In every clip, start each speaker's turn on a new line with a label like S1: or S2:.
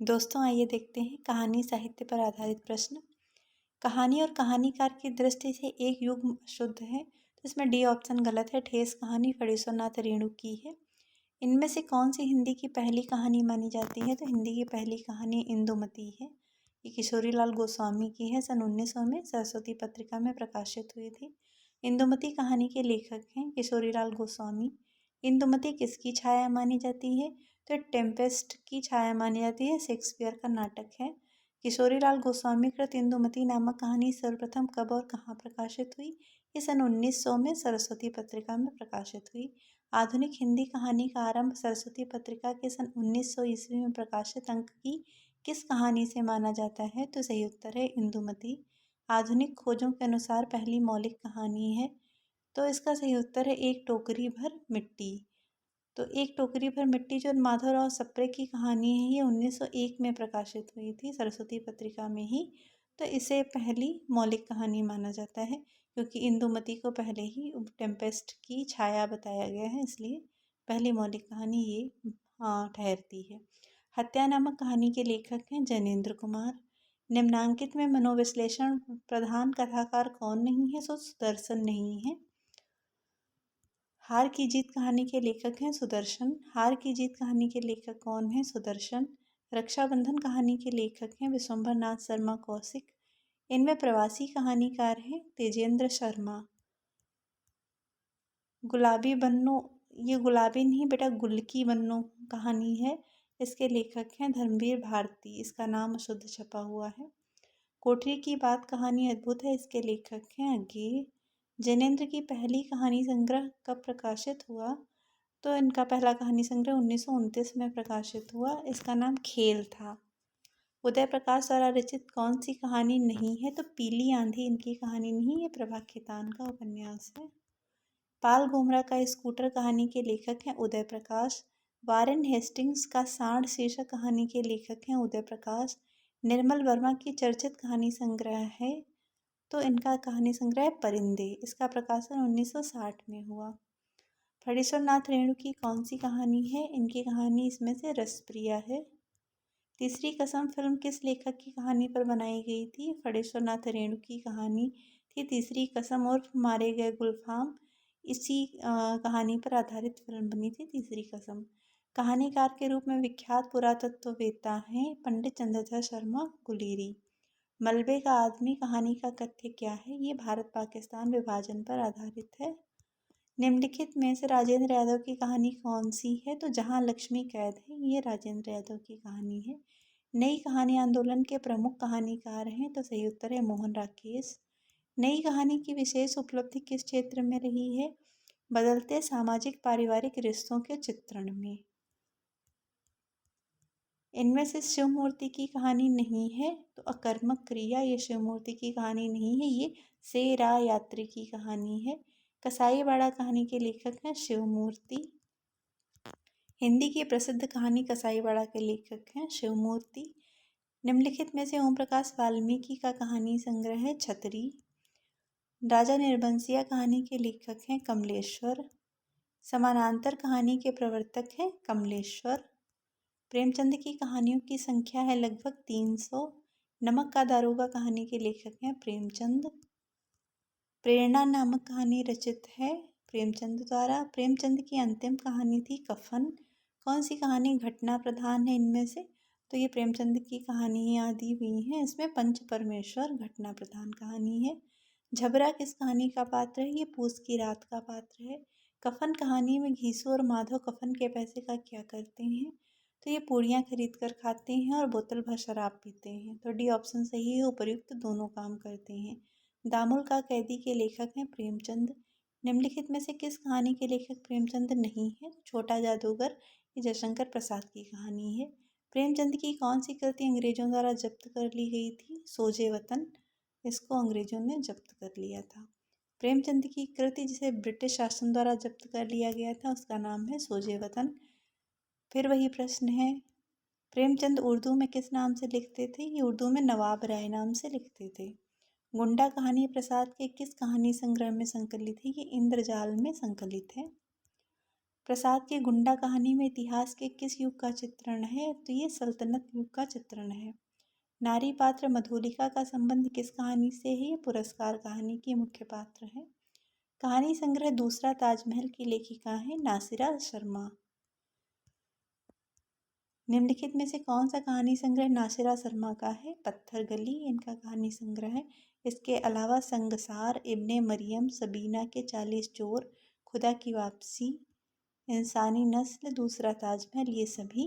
S1: दोस्तों आइए देखते हैं कहानी साहित्य पर आधारित प्रश्न। कहानी और कहानीकार की दृष्टि से एक युग शुद्ध है, तो इसमें डी ऑप्शन गलत है। ठेस कहानी फणीश्वरनाथ रेणु की है। इनमें से कौन सी हिंदी की पहली कहानी मानी जाती है? तो हिंदी की पहली कहानी इंदुमती है। ये किशोरीलाल गोस्वामी की है। सन 1900 में सरस्वती पत्रिका में प्रकाशित हुई थी। इंदुमती कहानी के लेखक हैं किशोरीलाल गोस्वामी। इंदुमती किसकी छाया मानी जाती है? तो टेम्पेस्ट की छाया मानी जाती है। शेक्सपियर का नाटक है। किशोरीलाल गोस्वामी कृत इंदुमती नामक कहानी सर्वप्रथम कब और कहाँ प्रकाशित हुई? ये सन 1900 में सरस्वती पत्रिका में प्रकाशित हुई। आधुनिक हिंदी कहानी का आरंभ सरस्वती पत्रिका के सन 1900 ईस्वी में प्रकाशित अंक की किस कहानी से माना जाता है? तो सही उत्तर है इंदुमती। आधुनिक खोजों के अनुसार पहली मौलिक कहानी है, तो इसका सही उत्तर है एक टोकरी भर मिट्टी। तो एक टोकरी भर मिट्टी जो माधवराव सप्रे की कहानी है, ये 1901 में प्रकाशित हुई थी सरस्वती पत्रिका में ही। तो इसे पहली मौलिक कहानी माना जाता है, क्योंकि इंदुमती को पहले ही टेम्पेस्ट की छाया बताया गया है, इसलिए पहली मौलिक कहानी ये ठहरती है। हत्या नामक कहानी के लेखक हैं जैनेन्द्र कुमार। निम्नांकित में मनोविश्लेषण प्रधान कथाकार कौन नहीं है? सो सुदर्शन नहीं है। हार की जीत कहानी के लेखक हैं सुदर्शन। हार की जीत कहानी के लेखक कौन है? सुदर्शन। रक्षाबंधन कहानी के लेखक हैं विश्वंभर नाथ शर्मा कौशिक। इनमें प्रवासी कहानीकार हैं तेजेंद्र शर्मा। गुलाबी बन्नो, ये गुलाबी नहीं बेटा, गुलकी बन्नो कहानी है। इसके लेखक हैं धर्मवीर भारती। इसका नाम अशुद्ध छपा हुआ है। कोठरी की बात कहानी अद्भुत है। इसके लेखक हैं अज्ञेय। जैनेन्द्र की पहली कहानी संग्रह कब प्रकाशित हुआ? तो इनका पहला कहानी संग्रह 1929 में प्रकाशित हुआ। इसका नाम खेल था। उदय प्रकाश द्वारा रचित कौन सी कहानी नहीं है? तो पीली आंधी इनकी कहानी नहीं, ये प्रभा खेतान का उपन्यास है। पाल घुमरा का स्कूटर कहानी के लेखक हैं उदय प्रकाश। वारेन हेस्टिंग्स का सांड शीर्षक कहानी के लेखक हैं उदय प्रकाश। निर्मल वर्मा की चर्चित कहानी संग्रह है, तो इनका कहानी संग्रह परिंदे। इसका प्रकाशन 1960 में हुआ। फणीश्वरनाथ रेणु की कौन सी कहानी है? इनकी कहानी इसमें से रसप्रिया है। तीसरी कसम फिल्म किस लेखक की कहानी पर बनाई गई थी? फणीश्वरनाथ रेणु की कहानी थी तीसरी कसम उर्फ मारे गए गुलफाम। इसी कहानी पर आधारित फिल्म बनी थी तीसरी कसम। कहानीकार के रूप में विख्यात पुरातत्ववेत्ता हैं पंडित चंद्रधर शर्मा गुलेरी। मलबे का आदमी कहानी का कथ्य क्या है? ये भारत पाकिस्तान विभाजन पर आधारित है। निम्नलिखित में से राजेंद्र यादव की कहानी कौन सी है? तो जहां लक्ष्मी कैद है, ये राजेंद्र यादव की कहानी है। नई कहानी आंदोलन के प्रमुख कहानीकार हैं, तो सही उत्तर है मोहन राकेश। नई कहानी की विशेष उपलब्धि किस क्षेत्र में रही है? बदलते सामाजिक पारिवारिक रिश्तों के चित्रण में। इनमें से शिवमूर्ति की कहानी नहीं है, तो अकर्मक क्रिया, ये शिवमूर्ति की कहानी नहीं है, ये सेरा यात्री की कहानी है। कसाईवाड़ा कहानी के लेखक हैं शिवमूर्ति। हिंदी की प्रसिद्ध कहानी कसाईवाड़ा के लेखक हैं शिवमूर्ति। निम्नलिखित में से ओम प्रकाश वाल्मीकि का कहानी संग्रह है छतरी। राजा निर्बंसिया कहानी के लेखक हैं कमलेश्वर। समानांतर कहानी के प्रवर्तक हैं कमलेश्वर। प्रेमचंद की कहानियों की संख्या है लगभग 300। नमक का दारोगा कहानी के लेखक हैं प्रेमचंद। प्रेरणा नामक कहानी रचित है प्रेमचंद द्वारा। प्रेमचंद की अंतिम कहानी थी कफन। कौन सी कहानी घटना प्रधान है इनमें से? तो ये प्रेमचंद की कहानियाँ दी हुई हैं, इसमें पंच परमेश्वर घटना प्रधान कहानी है। झबरा किस कहानी का पात्र है? ये पूस की रात का पात्र है। कफन कहानी में घीसू और माधव कफन के पैसे का क्या करते हैं? तो ये पूड़ियाँ खरीद कर खाते हैं और बोतल भर शराब पीते हैं। तो डी ऑप्शन सही है, उपर्युक्त दोनों काम करते हैं। दामुल का कैदी के लेखक हैं प्रेमचंद। निम्नलिखित में से किस कहानी के लेखक प्रेमचंद नहीं है? छोटा जादूगर, ये जयशंकर प्रसाद की कहानी है। प्रेमचंद की कौन सी कृति अंग्रेजों द्वारा जब्त कर ली गई थी? सोजे वतन, इसको अंग्रेजों ने जब्त कर लिया था। प्रेमचंद की कृति जिसे ब्रिटिश शासन द्वारा जब्त कर लिया गया था, उसका नाम है सोजे वतन। फिर वही प्रश्न है, प्रेमचंद उर्दू में किस नाम से लिखते थे? ये उर्दू में नवाब राय नाम से लिखते थे। गुंडा कहानी प्रसाद के किस कहानी संग्रह में संकलित है? ये इंद्रजाल में संकलित है। प्रसाद के गुंडा कहानी में इतिहास के किस युग का चित्रण है? तो ये सल्तनत युग का चित्रण है। नारी पात्र मधुलिका का संबंध किस कहानी से है? ये पुरस्कार कहानी की मुख्य पात्र है। कहानी संग्रह दूसरा ताजमहल की लेखिका है नासिरा शर्मा। निम्नलिखित में से कौन सा कहानी संग्रह नासिरा शर्मा का है? पत्थर गली इनका कहानी संग्रह है। इसके अलावा संगसार, इब्ने मरियम, सबीना के 40 चोर, खुदा की वापसी, इंसानी नस्ल, दूसरा ताजमहल, ये सभी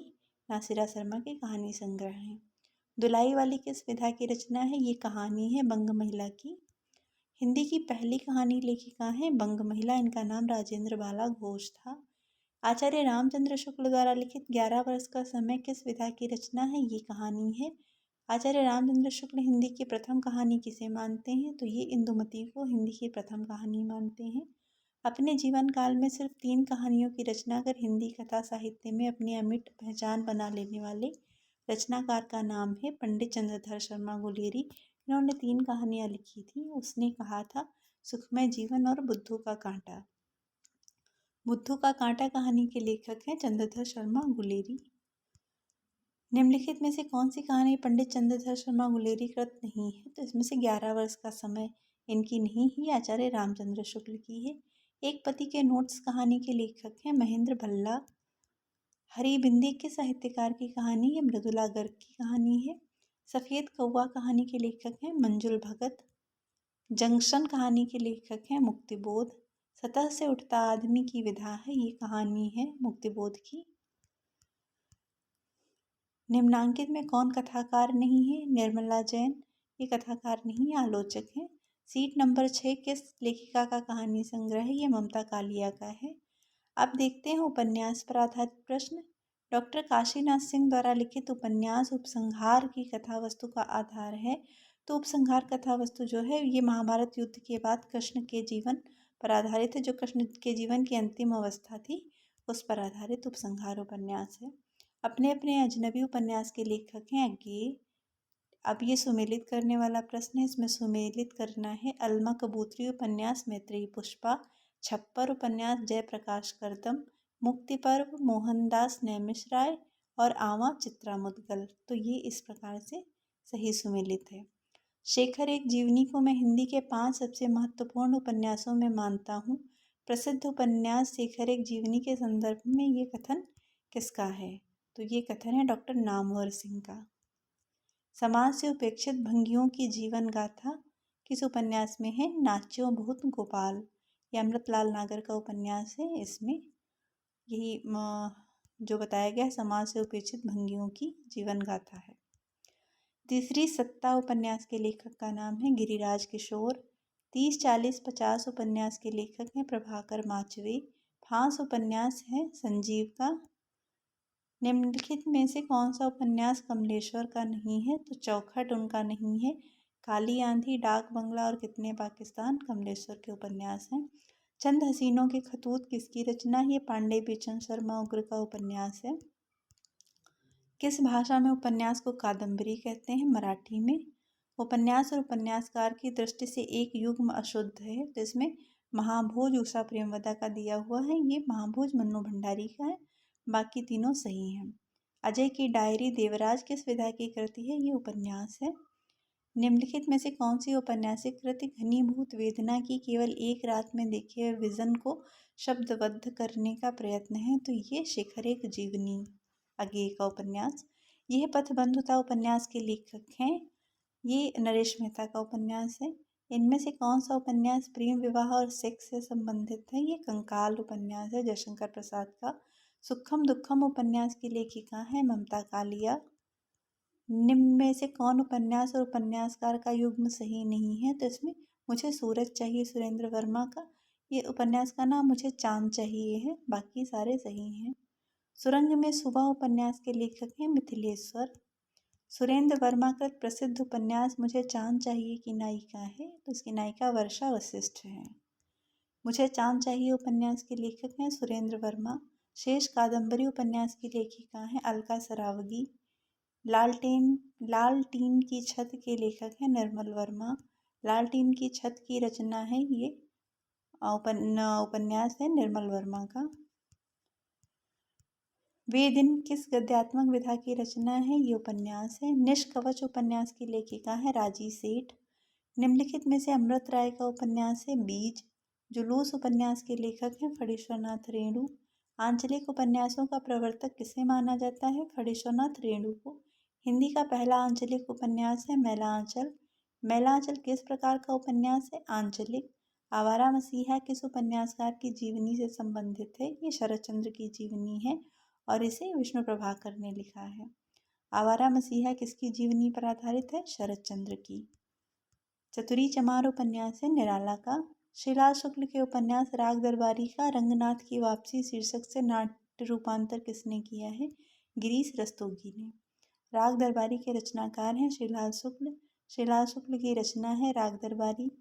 S1: नासिरा शर्मा के कहानी संग्रह हैं। दुलाई वाली किस विधा की रचना है? ये कहानी है बंग महिला की। हिंदी की पहली कहानी लेखिका है बंग महिला, इनका नाम राजेंद्र बाला घोष था। आचार्य रामचंद्र शुक्ल द्वारा लिखित 11 वर्ष का समय किस विधा की रचना है? ये कहानी है। आचार्य रामचंद्र शुक्ल हिंदी की प्रथम कहानी किसे मानते हैं? तो ये इंदुमती को हिंदी की प्रथम कहानी मानते हैं। अपने जीवन काल में सिर्फ 3 कहानियों की रचना कर हिंदी कथा साहित्य में अपनी अमिट पहचान बना लेने वाले रचनाकार का नाम है पंडित चंद्रधर शर्मा गुलेरी। इन्होंने 3 कहानियाँ लिखी थी। उसने कहा था सुखमय जीवन और बुद्धू का कांटा। बुद्धू का कांटा कहानी के लेखक हैं चंद्रधर शर्मा गुलेरी। निम्नलिखित में से कौन सी कहानी पंडित चंद्रधर शर्मा गुलेरी कृत नहीं है? तो इसमें से 11 वर्ष का समय इनकी नहीं ही आचार्य रामचंद्र शुक्ल की है। एक पति के नोट्स कहानी के लेखक हैं महेंद्र भल्ला। हरी बिंदी के साहित्यकार की कहानी है मृदुला गर्ग की कहानी है। सफ़ेद कौवा कहानी के लेखक हैं मंजुल भगत। जंक्शन कहानी के लेखक हैं मुक्तिबोध। सतह से उठता आदमी की विधा है, ये कहानी है मुक्तिबोध की। निम्नांकित में कौन कथाकार नहीं है? निर्मला जैन, ये कथाकार नहीं आलोचक है। सीट नंबर 6 किस लेखिका का कहानी संग्रह है? ये ममता कालिया का है। अब देखते हैं उपन्यास पर आधारित प्रश्न। डॉक्टर काशीनाथ सिंह द्वारा लिखित उपन्यास उपसंहार की कथा वस्तु का आधार है। तो उपसंहार कथा वस्तु जो है ये महाभारत युद्ध के बाद कृष्ण के जीवन पर आधारित है। जो कृष्ण के जीवन की अंतिम अवस्था थी उस पर आधारित उपसंहार उपन्यास है। अपने अपने अजनबी उपन्यास के लेखक हैं अज्ञेय। अब ये सुमेलित करने वाला प्रश्न है। इसमें सुमेलित करना है अलमा कबूतरी उपन्यास मैत्रेयी पुष्पा, छप्पर उपन्यास जयप्रकाश करदम, मुक्ति पर्व मोहनदास नैमिष राय और आवा चित्रा मुदगल। तो ये इस प्रकार से सही सुमेलित है। शेखर एक जीवनी को मैं हिंदी के 5 सबसे महत्वपूर्ण उपन्यासों में मानता हूँ। प्रसिद्ध उपन्यास शेखर एक जीवनी के संदर्भ में ये कथन किसका है? तो ये कथन है डॉक्टर नामवर सिंह का। समाज से उपेक्षित भंगियों की जीवन गाथा किस उपन्यास में है? नाच्यो बहुत गोपाल, ये अमृतलाल नागर का उपन्यास है। इसमें यही जो बताया गया समाज से उपेक्षित भंगियों की जीवन गाथा है। तीसरी सत्ता उपन्यास के लेखक का नाम है गिरिराज किशोर। 30, 40, 50 उपन्यास के लेखक हैं प्रभाकर माचवे। फांस उपन्यास है संजीव का। निम्नलिखित में से कौन सा उपन्यास कमलेश्वर का नहीं है? तो चौखट उनका नहीं है। काली आंधी, डाक बंगला और कितने पाकिस्तान कमलेश्वर के उपन्यास हैं। चंद हसीनों के खतूत किसकी रचना है? ये पांडे बेचन शर्मा उग्र का उपन्यास है। किस भाषा में उपन्यास को कादम्बरी कहते हैं? मराठी में। उपन्यास और उपन्यासकार की दृष्टि से एक युग्म अशुद्ध है। तो इसमें महाभोज उषा प्रेमवदा का दिया हुआ है। ये महाभोज मन्नू भंडारी का है, बाकी तीनों सही हैं। अजय की डायरी देवराज किस विधा की कृति है? ये उपन्यास है। निम्नलिखित में से कौन सी औपन्यासिक कृति घनीभूत वेदना की केवल एक रात में देखे हुए विजन को शब्दबद्ध करने का प्रयत्न है? तो ये शेखर एक जीवनी अज्ञेय का उपन्यास। यह पथबंधुता उपन्यास के लेखक हैं, ये नरेश मेहता का उपन्यास है। इनमें से कौन सा उपन्यास प्रेम विवाह और सेक्स से संबंधित है? ये कंकाल उपन्यास है जयशंकर प्रसाद का। सुखम दुखम उपन्यास की लेखिका है ममता कालिया। निम्न में से कौन उपन्यास और उपन्यासकार का युग्म सही नहीं है? तो इसमें मुझे सूरज चाहिए सुरेंद्र वर्मा का, ये उपन्यास का नाम मुझे चांद चाहिए है, बाकी सारे सही हैं। सुरंग में सुबह उपन्यास के लेखक हैं मिथिलेश्वर। सुरेंद्र वर्मा का प्रसिद्ध उपन्यास मुझे चांद चाहिए की नायिका है? तो इसकी नायिका वर्षा वशिष्ठ है। मुझे चांद चाहिए उपन्यास के लेखक हैं सुरेंद्र वर्मा। शेष कादम्बरी उपन्यास की लेखिका हैं अलका सरावगी। लाल टीन की छत के लेखक हैं निर्मल वर्मा। लाल टीन की छत की रचना है ये उपन्यास है निर्मल वर्मा का। वे दिन किस गद्यात्मक विधा की रचना है? ये उपन्यास है। निष्कवच उपन्यास की लेखिका है राजी सेठ। निम्नलिखित में से अमृत राय का उपन्यास है बीज। जुलूस उपन्यास के लेखक हैं फणीश्वरनाथ रेणु। आंचलिक उपन्यासों का प्रवर्तक किसे माना जाता है? फणीश्वरनाथ रेणु को। हिंदी का पहला आंचलिक उपन्यास है मैला आंचल। मैला आंचल किस प्रकार का उपन्यास है? आंचलिक। आवारा मसीहा किस उपन्यासकार की जीवनी से संबंधित है? ये शरतचंद्र की जीवनी है और इसे विष्णु प्रभाकर ने लिखा है। आवारा मसीहा किसकी जीवनी पर आधारित है? शरतचंद्र की। चतुरी चमार उपन्यास है निराला का। शिलाल शुक्ल के उपन्यास राग दरबारी का रंगनाथ की वापसी शीर्षक से नाट्य रूपांतर किसने किया है? गिरीश रस्तोगी ने। राग दरबारी के रचनाकार हैं शिलाल शुक्ल। शिलाल शुक्ल की रचना है राग दरबारी।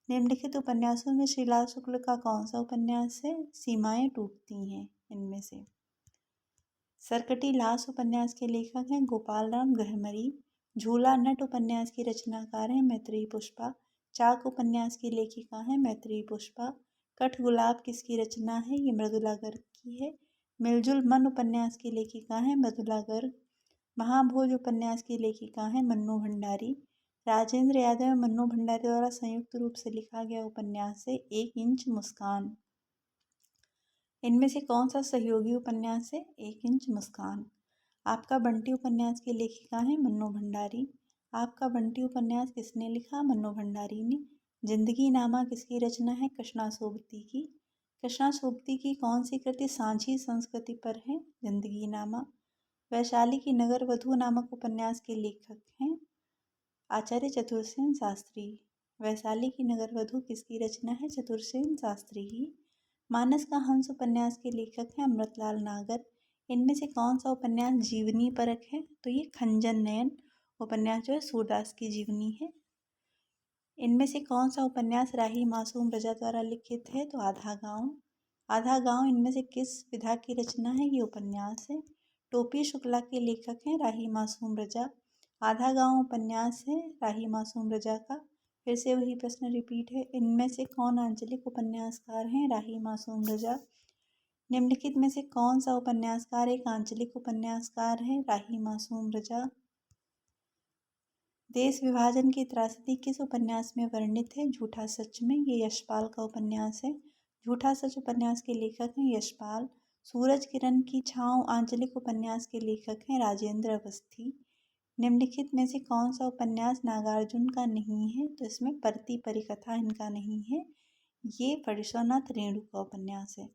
S1: निम्नलिखित उपन्यासों में शिलाल शुक्ल का कौन सा उपन्यास है? सीमाएं टूटती हैं इनमें से। सरकटी लाश उपन्यास के लेखक हैं गोपाल राम गृहमरी। झूला नट उपन्यास की रचनाकार हैं मैत्रेयी पुष्पा। चाक उपन्यास की लेखिका हैं मैत्रेयी पुष्पा। कठ गुलाब किसकी रचना है? ये मृदुला गर्ग की है। मिलजुल मन उपन्यास की लेखिका हैं मृदुला गर्ग। महाभोज उपन्यास की लेखिका हैं मन्नू भंडारी। राजेंद्र यादव एवं मन्नू भंडारी द्वारा संयुक्त रूप से लिखा गया उपन्यास है 1 इंच मुस्कान। इनमें से कौन सा सहयोगी उपन्यास है? 1 इंच मुस्कान। आपका बंटी उपन्यास की लेखिका है मन्नू भंडारी। आपका बंटी उपन्यास किसने लिखा? मन्नू भंडारी ने। जिंदगी नामा किसकी रचना है? कृष्णा सोबती की। कृष्णा सोबती की कौन सी कृति सांझी संस्कृति पर है? जिंदगी नामा। वैशाली की नगर वधू नामक उपन्यास के लेखक हैं आचार्य चतुरसेन शास्त्री। वैशाली की नगर वधू किसकी रचना है? चतुरसेन शास्त्री की। मानस का हंस उपन्यास के लेखक हैं अमृतलाल नागर। इनमें से कौन सा उपन्यास जीवनी परक है? तो ये खंजन नयन उपन्यास जो है सूरदास की जीवनी है। इनमें से कौन सा उपन्यास राही मासूम रजा द्वारा लिखित है? तो आधा गांव। आधा गांव इनमें से किस विधा की रचना है? ये उपन्यास है। टोपी शुक्ला के लेखक हैं राही मासूम रजा। आधा गांव उपन्यास है राही मासूम रजा का। फिर से वही प्रश्न रिपीट है, इनमें से कौन आंचलिक उपन्यासकार हैं? राही मासूम रजा। निम्नलिखित में से कौन सा उपन्यासकार एक आंचलिक उपन्यासकार है? राही मासूम रजा। देश विभाजन की त्रासदी किस उपन्यास में वर्णित है? झूठा सच में। ये यशपाल का उपन्यास है। झूठा सच उपन्यास के लेखक हैं यशपाल। सूरज किरण की छाँव आंचलिक उपन्यास के लेखक हैं राजेंद्र अवस्थी। निम्नलिखित में से कौन सा उपन्यास नागार्जुन का नहीं है? तो इसमें परती परिकथा इनका नहीं है। ये फणीश्वरनाथ रेणु का उपन्यास है।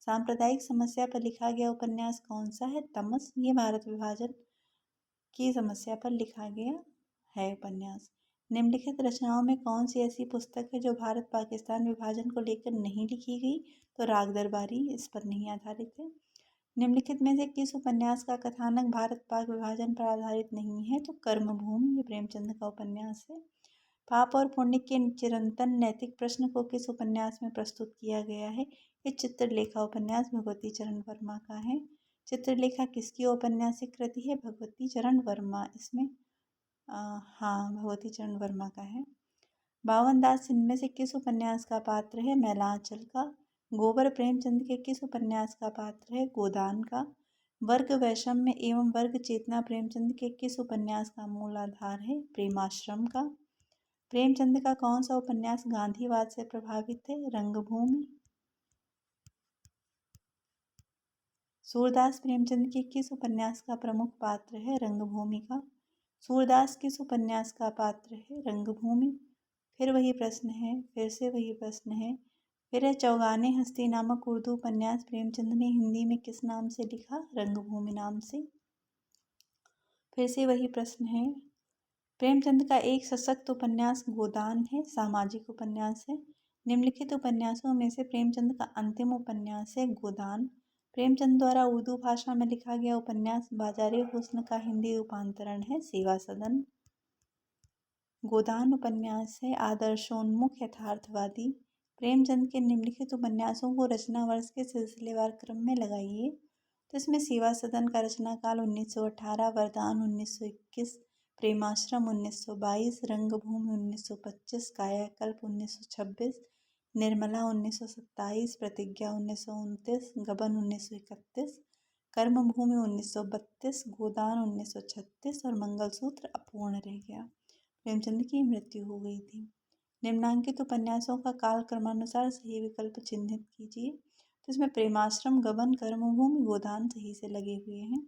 S1: सांप्रदायिक समस्या पर लिखा गया उपन्यास कौन सा है? तमस। ये भारत विभाजन की समस्या पर लिखा गया है उपन्यास। निम्नलिखित रचनाओं में कौन सी ऐसी पुस्तक है जो भारत पाकिस्तान विभाजन को लेकर नहीं लिखी गई? तो राग दरबारी इस पर नहीं आधारित है। निम्नलिखित में से किस उपन्यास का कथानक भारत पाक विभाजन पर आधारित नहीं है? तो कर्मभूमि। ये प्रेमचंद का उपन्यास है। पाप और पुण्य के चिरंतन नैतिक प्रश्न को किस उपन्यास में प्रस्तुत किया गया है? ये चित्रलेखा उपन्यास भगवती चरण वर्मा का है। चित्रलेखा किसकी औपन्यासिक कृति है? भगवती चरण वर्मा। इसमें हाँ, भगवती चरण वर्मा का है। बावन दास इनमें से किस उपन्यास का पात्र है? मैला आंचल का। गोबर प्रेमचंद के किस उपन्यास का पात्र है? गोदान का। वर्ग वैषम्य एवं वर्ग चेतना प्रेमचंद के किस उपन्यास का मूल आधार है? प्रेमाश्रम का। प्रेमचंद का कौन सा उपन्यास गांधीवाद से प्रभावित है? रंगभूमि। सूरदास प्रेमचंद के किस उपन्यास का प्रमुख पात्र है? रंगभूमि का। सूरदास किस उपन्यास का पात्र है? रंगभूमि। फिर वही प्रश्न है, फिर से वही प्रश्न है। फिर है चौगाने हस्ती नामक उर्दू उपन्यास प्रेमचंद ने हिंदी में किस नाम से लिखा? रंगभूमि नाम से। फिर से वही प्रश्न है। प्रेमचंद का एक सशक्त उपन्यास गोदान है, सामाजिक उपन्यास है। निम्नलिखित उपन्यासों में से प्रेमचंद का अंतिम उपन्यास है गोदान। प्रेमचंद द्वारा उर्दू भाषा में लिखा गया उपन्यास बाजारे हुस्न का हिंदी रूपांतरण है सेवा सदन। गोदान उपन्यास है आदर्शोन्मुख यथार्थवादी। प्रेमचंद के निम्नलिखित उपन्यासों को रचना वर्ष के सिलसिलेवार क्रम में लगाइए। तो इसमें सेवा सदन का रचनाकाल 1918, वरदान 1921, प्रेमाश्रम 1922, रंगभूमि 1925, कायाकल्प 1926, निर्मला 1927, प्रतिज्ञा 1929, गबन 1931, कर्मभूमि 1932, गोदान 1936 और मंगलसूत्र अपूर्ण रह गया। प्रेमचंद की मृत्यु हो गई थी। निम्नांकित उपन्यासों का काल क्रमानुसार सही विकल्प चिन्हित कीजिए। तो इसमें प्रेमाश्रम, गबन, कर्मभूमि, गोदान सही से लगे हुए हैं।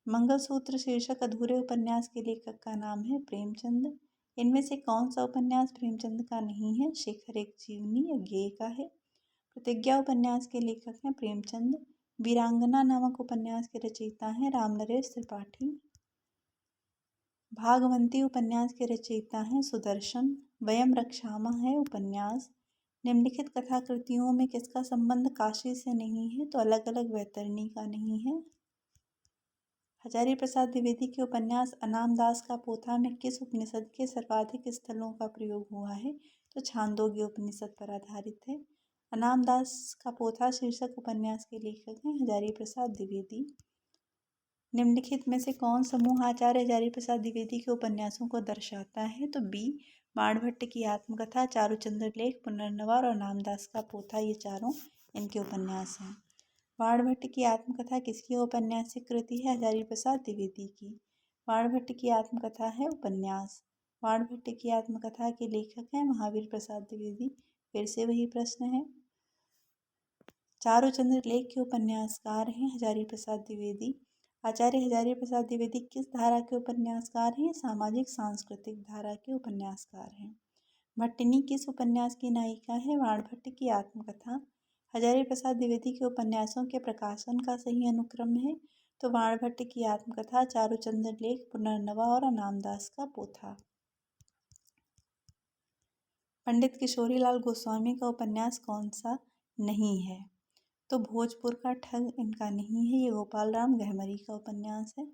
S1: मंगलसूत्र शीर्षक अधूरे उपन्यास के लेखक का नाम है प्रेमचंद। इनमें से कौन सा उपन्यास प्रेमचंद का नहीं है? शेखर एक जीवनी या गेय का है। प्रतिज्ञा उपन्यास के लेखक हैं प्रेमचंद। वीरांगना नामक उपन्यास के रचयिता हैं रामनरेश त्रिपाठी। भागवंती उपन्यास के रचयिता हैं सुदर्शन। वयम रक्षामः है उपन्यास। निम्नलिखित कथाकृतियों में किसका संबंध काशी से नहीं है? तो अलग अलग वैतरणी का नहीं है। हजारी प्रसाद द्विवेदी के उपन्यास अनाम दास का पोथा में किस उपनिषद के सर्वाधिक स्थलों का प्रयोग हुआ है? तो छांदोग्य उपनिषद पर आधारित है। अनाम दास का पोथा शीर्षक उपन्यास के लेखक हैं हजारी प्रसाद द्विवेदी। निम्नलिखित में से कौन समूह आचार्य हजारी प्रसाद द्विवेदी के उपन्यासों को दर्शाता है? तो बी। बाणभट्ट की आत्मकथा, चारुचंद्र लेख, पुनर्नवा और नामदास का पोथा, ये चारों इनके उपन्यास हैं। बाणभट्ट की आत्मकथा किसकी औपन्यासिक कृति है? हजारी प्रसाद द्विवेदी की। बाणभट्ट की आत्मकथा है उपन्यास। बाणभट्ट की आत्मकथा के लेखक हैं महावीर प्रसाद द्विवेदी। फिर से वही प्रश्न है। चारुचंद्र लेख के उपन्यासकार हैं हजारी प्रसाद द्विवेदी। आचार्य हजारी प्रसाद द्विवेदी किस धारा के उपन्यासकार हैं? सामाजिक सांस्कृतिक धारा के उपन्यासकार हैं। भट्टिनी किस उपन्यास की नायिका है? बाणभट्ट की आत्मकथा। हजारी प्रसाद द्विवेदी के उपन्यासों के प्रकाशन का सही अनुक्रम है? तो बाणभट्ट की आत्मकथा, चारुचंद्र लेख, पुनर्नवा और नामदास का पोथा। पंडित किशोरीलाल गोस्वामी का उपन्यास कौन सा नहीं है? तो भोजपुर का ठग इनका नहीं है, ये गोपाल राम गहमरी का उपन्यास है।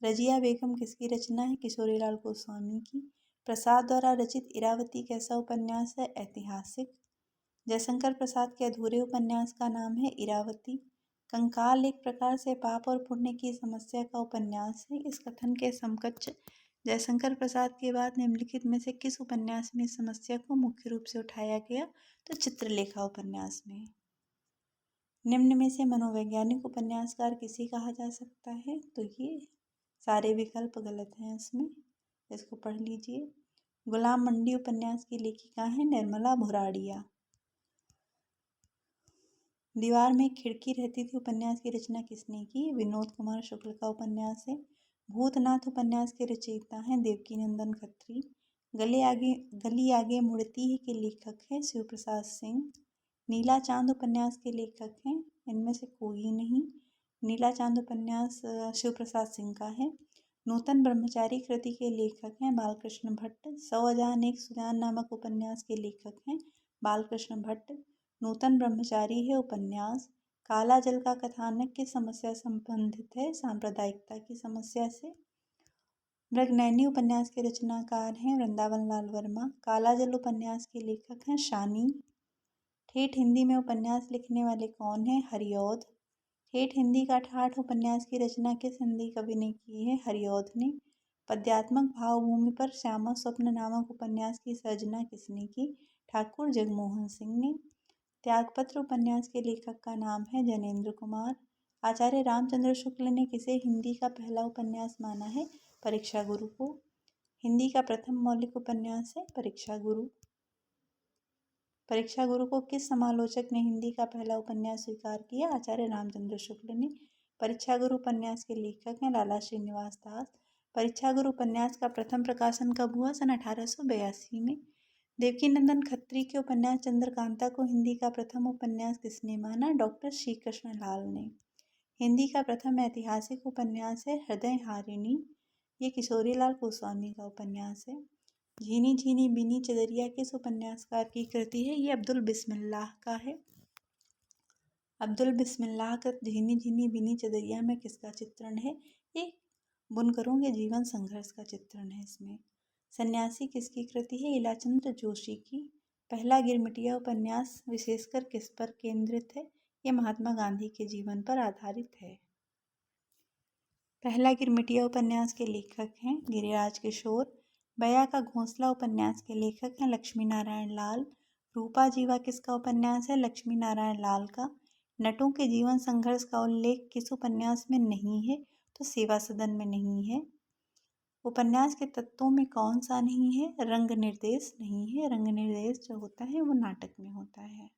S1: रजिया बेगम किसकी रचना है? किशोरीलाल गोस्वामी की। प्रसाद द्वारा रचित इरावती कैसा उपन्यास है? ऐतिहासिक। जयशंकर प्रसाद के अधूरे उपन्यास का नाम है इरावती। कंकाल एक प्रकार से पाप और पुण्य की समस्या का उपन्यास है। इस कथन के समकक्ष जयशंकर प्रसाद के बाद निम्नलिखित में से किस उपन्यास में इस समस्या को मुख्य रूप से उठाया गया? तो चित्रलेखा उपन्यास में। निम्न में से मनोवैज्ञानिक उपन्यासकार किसे कहा जा सकता है? तो ये सारे विकल्प गलत हैं इसमें, इसको पढ़ लीजिए। गुलाम मंडी उपन्यास की लेखिका है निर्मला भुराड़िया। दीवार में एक खिड़की रहती थी उपन्यास की रचना किसने की? विनोद कुमार शुक्ल का उपन्यास है। भूतनाथ उपन्यास के रचयिता हैं देवकीनंदन खत्री। गली आगे मुड़ती है के लेखक हैं शिव प्रसाद सिंह। नीला चांद उपन्यास के लेखक हैं, इनमें से कोई नहीं। नीला चांद उपन्यास शिव प्रसाद सिंह का है। नूतन ब्रह्मचारी कृति के लेखक हैं बालकृष्ण भट्ट। 100 अजान एक सुजान नामक उपन्यास के लेखक हैं बालकृष्ण भट्ट। नूतन ब्रह्मचारी है उपन्यास। काला जल का कथानक किस समस्या से संबंधित है? सांप्रदायिकता की समस्या से। मृगनयनी उपन्यास के रचनाकार हैं वृंदावन लाल वर्मा। काला जल उपन्यास के लेखक हैं शानी। ठेठ हिंदी में उपन्यास लिखने वाले कौन हैं? हरिऔध। ठेठ हिंदी का ठाठ उपन्यास की रचना किस हिंदी कवि ने की है? हरिऔध ने। पद्यात्मक भावभूमि पर श्यामा स्वप्न नामक उपन्यास की सर्जना किसने की? ठाकुर जगमोहन सिंह ने। त्यागपत्र उपन्यास के लेखक का नाम है जनेंद्र कुमार। आचार्य रामचंद्र शुक्ल ने किसे हिंदी का पहला उपन्यास माना है? परीक्षा गुरु को। हिंदी का प्रथम मौलिक उपन्यास है परीक्षा गुरु। परीक्षा गुरु को किस समालोचक ने हिंदी का पहला उपन्यास स्वीकार किया? आचार्य रामचंद्र शुक्ल ने। परीक्षा गुरु उपन्यास के लेखक हैं लाला श्रीनिवास दास। परीक्षा गुरु उपन्यास का प्रथम प्रकाशन कब हुआ? सन 1882 में। देवकीनंदन खत्री के उपन्यास चंद्रकांता को हिंदी का प्रथम उपन्यास किसने माना? डॉक्टर श्री कृष्ण लाल ने। हिंदी का प्रथम ऐतिहासिक उपन्यास है हृदय हारिणी, ये किशोरीलाल गोस्वामी का उपन्यास है। झीनी झीनी बीनी चदरिया किस उपन्यासकार की कृति है? ये अब्दुल बिस्मिल्लाह का है। अब्दुल बिस्मिल्लाह का झीनी झीनी बीनी चदरिया में किसका चित्रण है? ये बुनकरों के जीवन संघर्ष का चित्रण है इसमें। सन्यासी किसकी कृति है? इलाचंद्र जोशी की। पहला गिरमिटिया उपन्यास विशेषकर किस पर केंद्रित है? ये महात्मा गांधी के जीवन पर आधारित है। पहला गिरमिटिया उपन्यास के लेखक हैं गिरिराज किशोर। बया का घोंसला उपन्यास के लेखक हैं लक्ष्मी नारायण लाल। रूपा जीवा किसका उपन्यास है? लक्ष्मी नारायण लाल का। नटों के जीवन संघर्ष का उल्लेख किस उपन्यास में नहीं है? तो सेवा सदन में नहीं है। उपन्यास के तत्वों में कौन सा नहीं है? रंग निर्देश नहीं है। रंग निर्देश जो होता है वो नाटक में होता है।